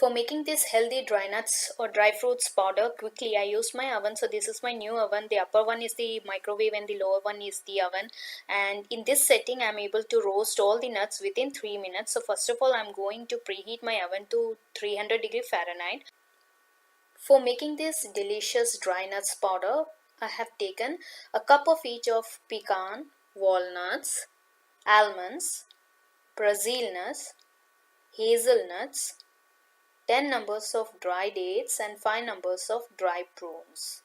For making this healthy dry nuts or dry fruits powder quickly, I used my oven. So this is my new oven. The upper one is the microwave and the lower one is the oven. And in this setting, I'm able to roast all the nuts within 3 minutes. So first of all, I'm going to preheat my oven to 300 degree Fahrenheit. For making this delicious dry nuts powder, I have taken a cup of each of pecan, walnuts, almonds, Brazil nuts, hazelnuts, 10 numbers of dry dates and 5 numbers of dry prunes.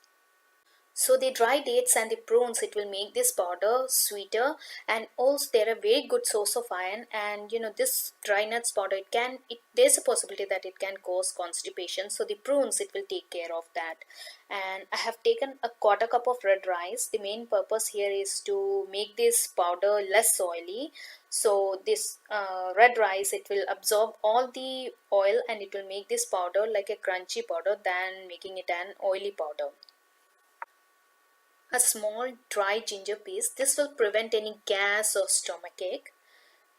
So the dry dates and the prunes, it will make this powder sweeter, and also they're a very good source of iron. And this dry nuts powder, there's a possibility that it can cause constipation. So the prunes, it will take care of that. And I have taken a quarter cup of red rice. The main purpose here is to make this powder less oily. So this red rice, it will absorb all the oil and it will make this powder like a crunchy powder than making it an oily powder. A small dry ginger piece. This will prevent any gas or stomachache.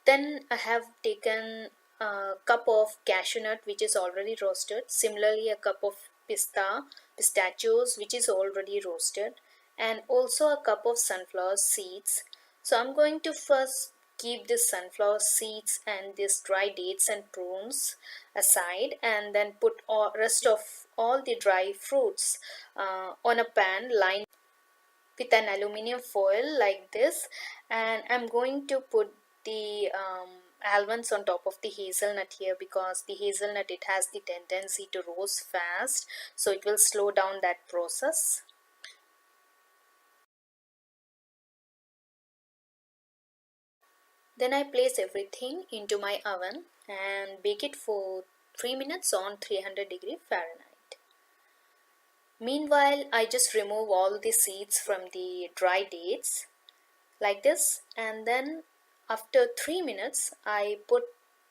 Then I have taken a cup of cashew nut which is already roasted. Similarly, a cup of pistachios which is already roasted, and also a cup of sunflower seeds. So I'm going to first keep this sunflower seeds and this dry dates and prunes aside, and then put all rest of all the dry fruits on a pan lined with an aluminium foil like this. And I'm going to put the almonds on top of the hazelnut here, because the hazelnut, it has the tendency to roast fast, so it will slow down that process. Then I place everything into my oven and bake it for 3 minutes on 300 degree Fahrenheit. Meanwhile, I just remove all the seeds from the dry dates like this, and then after 3 minutes I put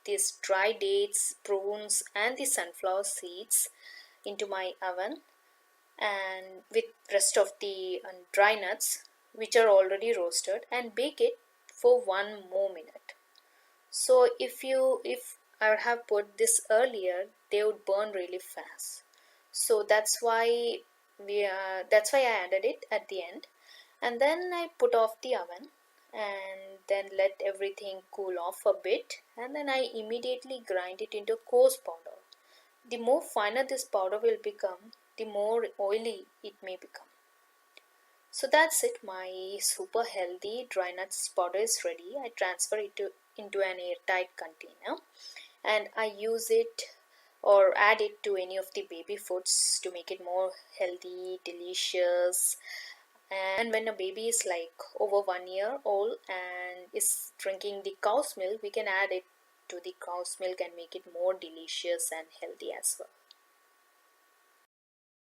these dry dates, prunes and the sunflower seeds into my oven, and with rest of the dry nuts which are already roasted, and bake it for 1 more minute. So if I would have put this earlier, they would burn really fast. So that's why I added it at the end. And then I put off the oven and then let everything cool off a bit, and then I immediately grind it into coarse powder. The more finer this powder will become, the more oily it may become. So that's it. My super healthy dry nuts powder is ready. I transfer it into an airtight container, and I use it or add it to any of the baby foods to make it more healthy, delicious. And when a baby is like over 1 year old and is drinking the cow's milk, we can add it to the cow's milk and make it more delicious and healthy as well.